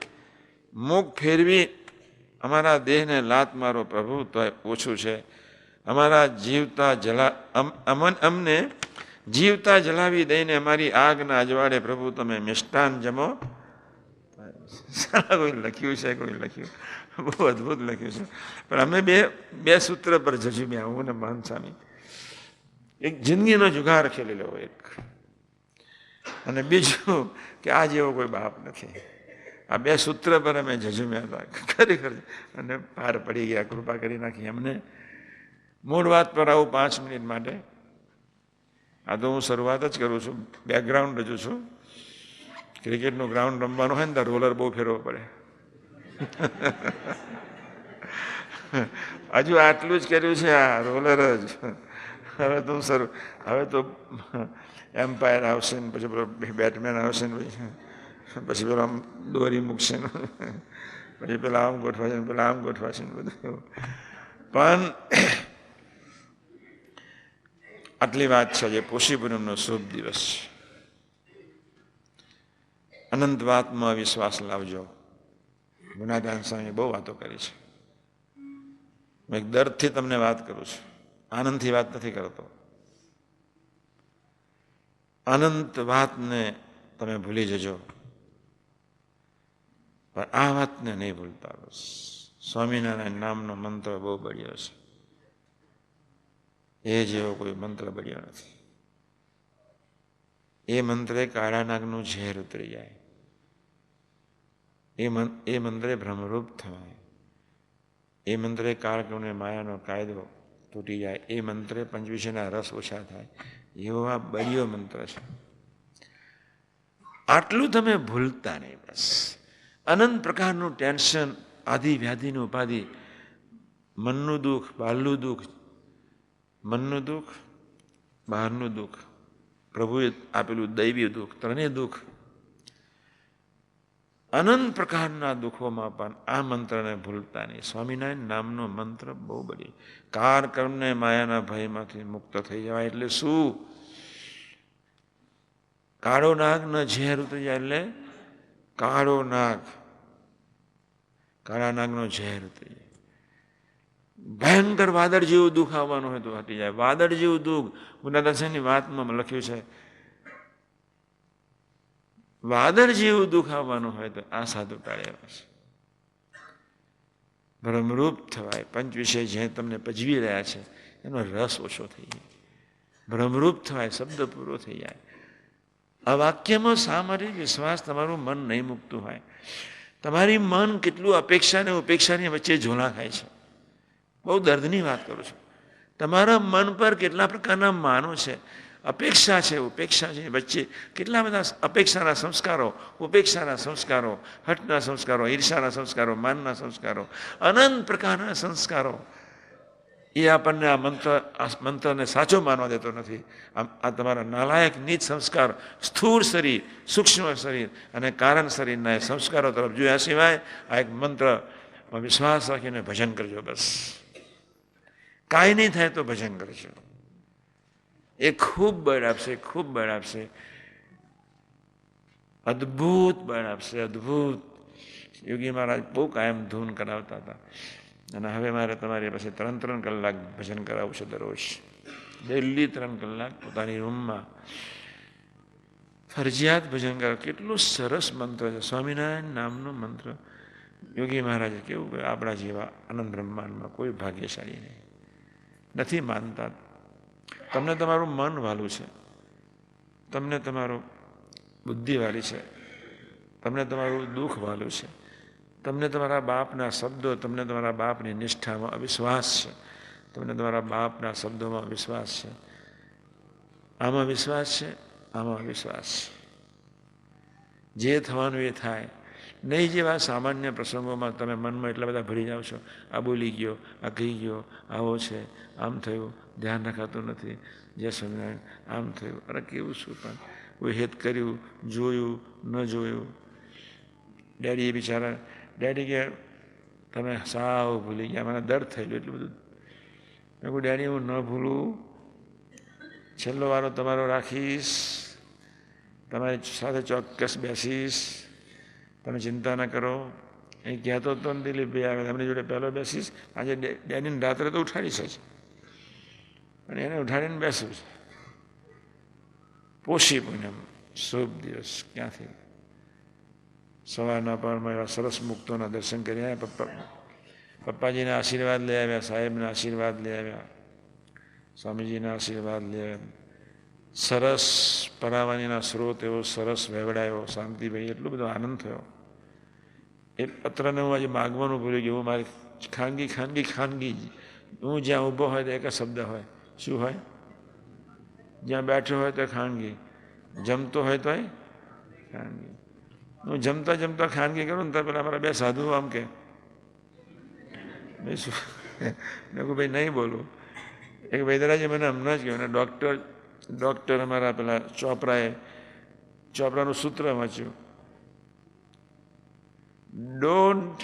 મુખ ફેરવી અમારા દેહને લાત મારો પ્રભુ, તોય ઓછું છે. અમારા અમને જીવતા જલાવી દઈને અમારી આગના અજવાળે પ્રભુ તમે મિષ્ટાન જમો. કોઈ લખ્યું છે, કોઈ લખ્યું, બહુ અદભુત લખ્યું છે. પણ અમે બે સૂત્ર પર જજુમ્યા, હું ને મહંત સ્વામી. એક જિંદગીનો જુગાર ખેલી લેવો એક, અને બીજું કે આ જેવો કોઈ બાપ નથી. આ 2 સૂત્ર પર અમે જજુમ્યા હતા ખરેખર, અને પાર પડી ગયા. કૃપા કરી નાખી અમને. મૂળ વાત પર આવું 5 મિનિટ માટે. આ તો હું શરૂઆત જ કરું છું, બેકગ્રાઉન્ડ રજૂ છું. ક્રિકેટનું ગ્રાઉન્ડ રમવાનું હોય ને તો રોલર બહુ ફેરવો પડે. હજુ આટલું જ કર્યું છે, આ રોલર જ. હવે તો એમ્પાયર આવશે ને, પછી બેટમેન આવશે ને, પછી પેલો આમ દોરી મૂકશે ને, પછી પેલા આમ ગોઠવાશે ને, પેલા આમ ગોઠવાશે ને, બધું. પણ આટલી વાત છે, જે પોષી પૂનમનો શુભ દિવસ છે. અનંત વાતમાં વિશ્વાસ લાવજો. ગુણાદાન સ્વામી બહુ વાતો કરી છે. હું એક દર્દથી તમને વાત કરું છું, આનંદથી વાત નથી કરતો. અનંત વાતને તમે ભૂલી જજો, પણ આ વાતને નહીં ભૂલતા. બસ સ્વામિનારાયણ નામનો મંત્ર બહુ બળ્યો છે, એ જેવો કોઈ મંત્ર બળ્યો નથી. એ મંત્રે કાળા નાગનું ઝેર ઉતરી જાય, એ મંત્રે ભ્રમરૂપ થવાય, એ મંત્રે કાળકને માયાનો કાયદો તૂટી જાય, એ મંત્રે પંચવિષયના રસ ઓછા થાય. એવો આ બળિયો મંત્ર છે. આટલું તમે ભૂલતા નહીં. બસ અનંત પ્રકારનું ટેન્શન, આદિ વ્યાધિનું ઉપાધિ, મનનું દુઃખ, બહારનું દુઃખ, મનનું દુઃખ, બહારનું દુઃખ, પ્રભુએ આપેલું દૈવી દુઃખ, ત્રણેય દુઃખ, અનંત પ્રકારના દુઃખોમાં પણ આ મંત્રને ભૂલતા નહીં. સ્વામિનારાયણ નામનો મંત્ર બહુ બળી. કાર કર્મને માયાના ભયમાંથી મુક્ત થઈ જવાય એટલે શું? કાળો નાગનો ઝેર ઉતરી જાય એટલે કાળો નાગ, કાળા નાગનો ઝેર ઉતરી જાય. ભયંકર વાદળ જેવું દુઃખ આવવાનું હોય તો હટી જાય. વાદળ જેવું દુઃખ ગુણાદાસની વાતમાં લખ્યું છે. વાદળ જેવું દુઃખ આવવાનું હોય તો આ સાધુ ટાળ્યા છે. ભ્રમરૂપ થવાય. પંચ વિષય જે તમને પજવી રહ્યા છે એનો રસ ઓછો થઈ જાય. ભ્રમરૂપ થવાય, શબ્દ પૂરો થઈ જાય. આ વાક્યમાં સામરી વિશ્વાસ તમારું મન નહીં મૂકતું હોય. તમારી મન કેટલું અપેક્ષા અને ઉપેક્ષાની વચ્ચે ઝોલા ખાય છે. બહુ દર્દની વાત કરું છું. તમારા મન પર કેટલા પ્રકારના માનો છે, અપેક્ષા છે, ઉપેક્ષા છે, વચ્ચે કેટલા બધા અપેક્ષાના સંસ્કારો, ઉપેક્ષાના સંસ્કારો, હઠના સંસ્કારો, ઈર્ષાના સંસ્કારો, માનના સંસ્કારો, અનંત પ્રકારના સંસ્કારો. એ આપણને આ મંત્રને સાચો માનવા દેતો નથી. આ તમારા નાલાયક નીચ સંસ્કાર, સ્થૂળ શરીર, સૂક્ષ્મ શરીર અને કારણ શરીરના એ સંસ્કારો તરફ જોયા સિવાય આ એક મંત્રમાં વિશ્વાસ રાખીને ભજન કરજો. બસ કાંઈ નહીં થાય તો ભજન કરજો. એ ખૂબ બળ આપશે, ખૂબ બળ આપશે, અદ્ભુત બળ આપશે, અદ્ભુત. યોગી મહારાજ બહુ કાયમ ધૂન કરાવતા હતા અને હવે મારે તમારી પાસે 3 કલાક ભજન કરાવવું છે દરરોજ. ડેલી 3 કલાક પોતાની રૂમમાં ફરજિયાત ભજન કરાવ. કેટલું સરસ મંત્ર છે સ્વામિનારાયણ નામનો મંત્ર. યોગી મહારાજે કેવું કે આપણા જેવા અનંત બ્રહ્માંડમાં કોઈ ભાગ્યશાળી નહીં. નથી માનતા. તમને તમારું મન વાલું છે, તમને તમારું બુદ્ધિ વાલી છે, તમને તમારું દુઃખ વાલું છે, તમને તમારા બાપના શબ્દો, તમને તમારા બાપની નિષ્ઠામાં અવિશ્વાસ છે, તમને તમારા બાપના શબ્દોમાં વિશ્વાસ છે. આમાં વિશ્વાસ છે, આમાં વિશ્વાસ છે. જે થવાનું એ થાય. નહીં જેવા સામાન્ય પ્રસંગોમાં તમે મનમાં એટલા બધા ભરી જાઓ છો. આ બોલી ગયો, આ કહી ગયો, આવો છે, આમ થયું, ધ્યાન રખાતું નથી, જય સ્વામિનારાયણ, આમ થયું. અરે કેવું શું પણ કોઈ હેત કર્યું, જોયું, ન જોયું. ડેડીએ બિચારા, ડેડી કે તમે સાવ ભૂલી ગયા, મને દર્દ થયેલું એટલું બધું. મેં કહું ડેડી હું ન ભૂલું, છેલ્લો વારો તમારો રાખીશ, તમારી સાથે ચોક્કસ બેસીશ, તમે ચિંતા ન કરો. એ કહેતો હતો ને દિલીપભાઈ આવે એમની જોડે પહેલો બેસીશ. આજે ડેડીને રાત્રે તો ઉઠાડી છે અને એને ઉઠાડીને બેસવું છે. પોષી પૂનમ શુભ દિવસ ક્યાંથી સવારના પરમાં એવા સરસ મુક્તોના દર્શન કરી આવ્યા. પપ્પાજીના આશીર્વાદ લઈ આવ્યા, સાહેબના આશીર્વાદ લઈ આવ્યા, સ્વામીજીના આશીર્વાદ લઈ આવ્યા. સરસ પરાવાનીના સ્રોત એવો સરસ વહેવડાયો શાંતિભાઈ. એટલો બધો આનંદ થયો. એ પત્રને હું આજે માગવાનું ભૂલી ગયું. મારી ખાનગી હું જ્યાં ઊભો હોય તો એક જ શબ્દ હોય. શું હોય? જ્યાં બેઠો હોય તો ખાનગી, જમતો હોય તો ખાનગી. હું જમતા ખાનગી કરું ને તો પેલા મારા 2 સાધુ આમ કે શું મેં કહું ભાઈ નહીં બોલું. એક વૈદરાજે મને હમણાં જ કહ્યું. ડૉક્ટર અમારા પેલા ચોપરાનું સૂત્ર વાંચ્યું, don't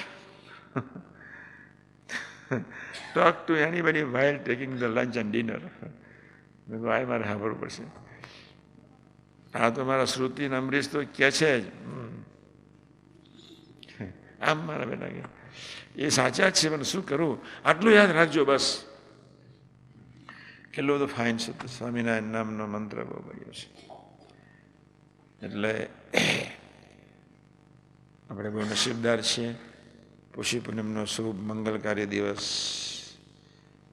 talk to anybody while taking the lunch and dinner. મેં કહું આ મારે સાંભળવું પડશે. આ તો મારા શ્રુતિ અમરીશ તો કહે છે જ આમ. મારા બેટા કે એ સાચા જ છે, પણ શું કરું? આટલું યાદ રાખજો બસ. કેટલો બધો ફાઇન છે. સ્વામિનારાયણ નામનો મંત્ર બહુ બળ્યો છે. એટલે આપણે બહુ નસીબદાર છીએ. પોષી પૂનમનો શુભ મંગલકારી દિવસ.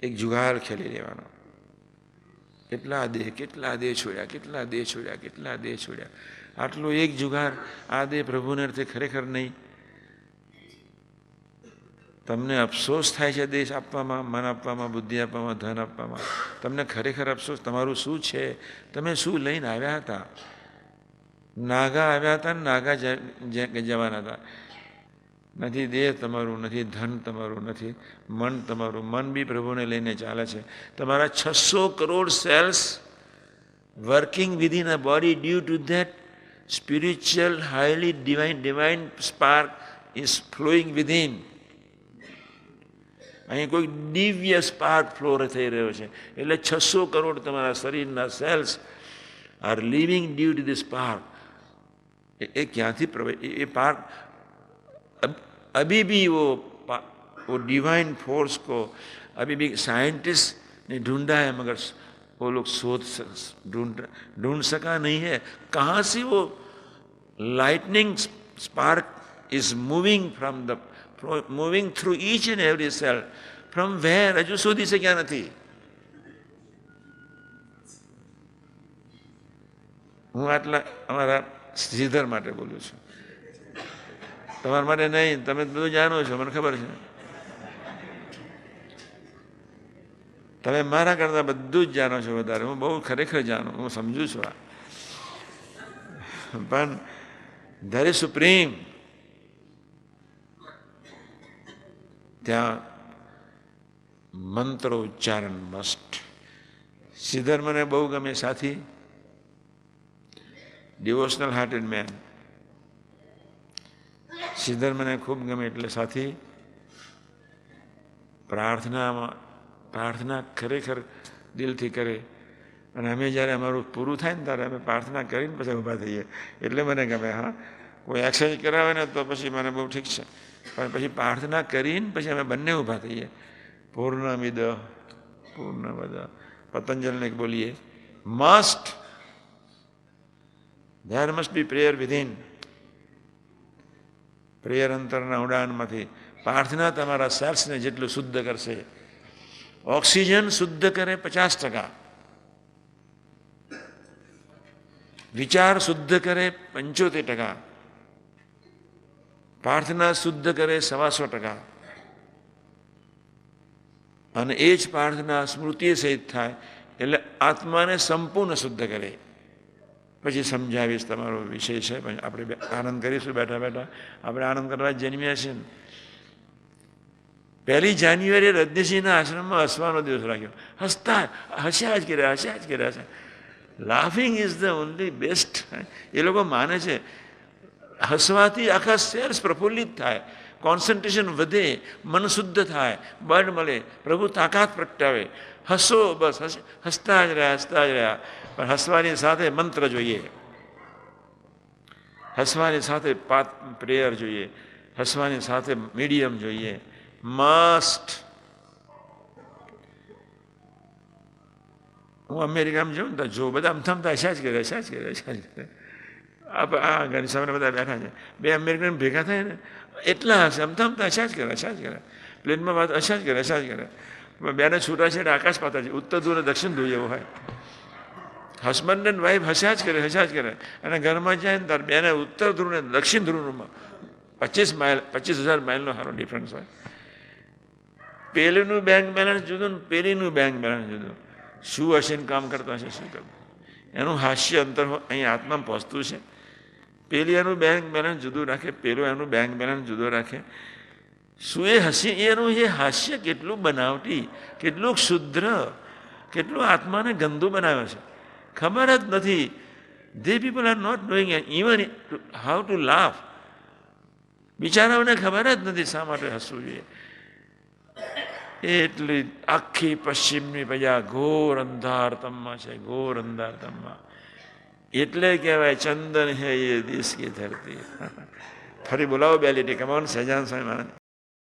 એક જુગાર ખેલી લેવાનો. કેટલા દેહ છોડ્યા, કેટલા દેહ છોડ્યા, કેટલા દેહ છોડ્યા. આટલો એક જુગાર આ દેહ પ્રભુને અર્થે ખરેખર નહીં. તમને અફસોસ થાય છે દેશ આપવામાં, મન આપવામાં, બુદ્ધિ આપવામાં, ધન આપવામાં. તમને ખરેખર અફસોસ તમારું શું છે? તમે શું લઈને આવ્યા હતા? નાગા આવ્યા હતા ને નાગા જવાના હતા. નથી દેહ તમારું, નથી ધન તમારું, નથી મન તમારું. મન બી પ્રભુને લઈને ચાલે છે. તમારા 600 crore cells working within a body due to that spiritual highly divine spark is flowing within. અહીં કોઈ દિવ્ય સ્પાર્ક ફ્લો થઈ રહ્યો છે. એટલે 600 કરોડ તમારા શરીરના cells are living due to the spark. એ ક્યાંથી એ पार्क अभी भी वो डिवाइन फोर्स को अभी भी साइंटिस्ट ने ढूंढा है, मगर वो लोग ढूंढ सका नहीं है. कहाँ से वो lightning spark is moving through each and every cell. From where? हजू शोधी शक्या નથી. હું આટલા અમારા શ્રીધર માટે બોલું છું, તમારા માટે નહીં. તમે બધું જાણો છો, મને ખબર છે. તમે મારા કરતાં બધું જ જાણો છો વધારે. હું બહુ ખરેખર જાણું, હું સમજુ છું. આ પણ ધેર ઇઝ સુપ્રીમ. ત્યાં મંત્રો ઉચ્ચારણ મસ્ટ. શ્રીધર મને બહુ ગમે સાથી, ડિવોશનલ હાર્ટેડ મેન. શ્રીધર મને ખૂબ ગમે. એટલે સાથી પ્રાર્થના ખરેખર દિલથી કરે. અને અમે જ્યારે અમારું પૂરું થાય ને ત્યારે અમે પ્રાર્થના કરીને પછી ઊભા થઈએ. એટલે મને ગમે. હા, કોઈ એક્સરસાઇઝ કરાવે ને તો પછી મને બહુ ઠીક છે, પણ પછી પ્રાર્થના કરીને પછી અમે બંને ઊભા થઈએ. પૂર્ણમિદ પૂર્ણમદ. પતંજલિને બોલીએ, there must be prayer within. Prayer અંતરના ઉડાનમાંથી. પ્રાર્થના તમારા સેલ્સને જેટલું શુદ્ધ કરશે. ઓક્સિજન શુદ્ધ કરે 50%, વિચાર શુદ્ધ કરે 75%, પ્રાર્થના શુદ્ધ કરે 125%. અને એ જ પ્રાર્થના સ્મૃતિ સહિત થાય એટલે આત્માને સંપૂર્ણ શુદ્ધ કરે. પછી સમજાવીશ, તમારો વિષય છે. આપણે આનંદ કરીશું બેઠા બેઠા. આપણે આનંદ કરવા જન્મ્યા છીએ. 1 જાન્યુઆરીએ રજનીશજીના આશ્રમમાં હસવાનો દિવસ રાખ્યો. હસ્યા જ કર્યા છે. Laughing is the only best. એ લોકો માને છે હસવાથી આખા સેલ્સ પ્રફુલ્લિત થાય, કોન્સન્ટ્રેશન વધે, મન શુદ્ધ થાય, બળ મળે, પ્રભુ તાકાત પ્રગટાવે. હસો, બસ હસતા જ રહ્યા. પણ હસવાની સાથે મંત્ર જોઈએ, હસવાની સાથે પ્રેયર જોઈએ, હસવાની સાથે મીડિયમ જોઈએ. મસ્ટ. હું અમેરિકામાં જોઉં ને તો જો બધા અમથમતા હસ્યા જ કરે. આ ઘરની સામે બધા બેઠા છે, 2 અમેરિકન ભેગા થાય ને એટલા હશે. અમથમતા હસ્યા જ કરે. પ્લેનમાં વાત હસ્યા જ કરે. બેને છૂટાછેડા આકાશ પાતા છે, ઉત્તર ધ્રુવ અને દક્ષિણ ધ્રુવ એવો હોય. હસબન્ડ એન્ડ વાઇફ હસ્યા જ કરે. અને ઘરમાં જાય ને ત્યારે બેને ઉત્તર ધ્રુવ ને દક્ષિણ ધ્રુવમાં 25,000 માઇલનો સારો ડિફરન્સ હોય. પેલીનું બેંક બેલેન્સ જુદું ને પેલીનું બેંક બેલેન્સ જુદું. શું હસીને કામ કરતા હશે, શું કરવું? એનું હાસ્ય અંતર અહીં આત્મામાં પહોંચતું છે. પેલી એનું બેંક બેલેન્સ જુદું રાખે, પેલું એનું બેંક બેલેન્સ જુદો રાખે. શું એ એનું એ હાસ્ય કેટલું બનાવટી, કેટલું શુદ્ર, કેટલું આત્માને ગંદુ બનાવે છે, ખબર જ નથી. They people are not knowing even how to laugh. બિચારાઓને ખબર જ નથી શા માટે હસવું જોઈએ. એટલી આખી પશ્ચિમની પ્રજા ઘોર અંધારતમમાં છે, ઘોર અંધારતમમાં. એટલે કહેવાય ચંદન હે એ દેશ કી ધરતી. ફરી બોલાવો 2 લીટી. Come on Sahajanand Swami Maharaj.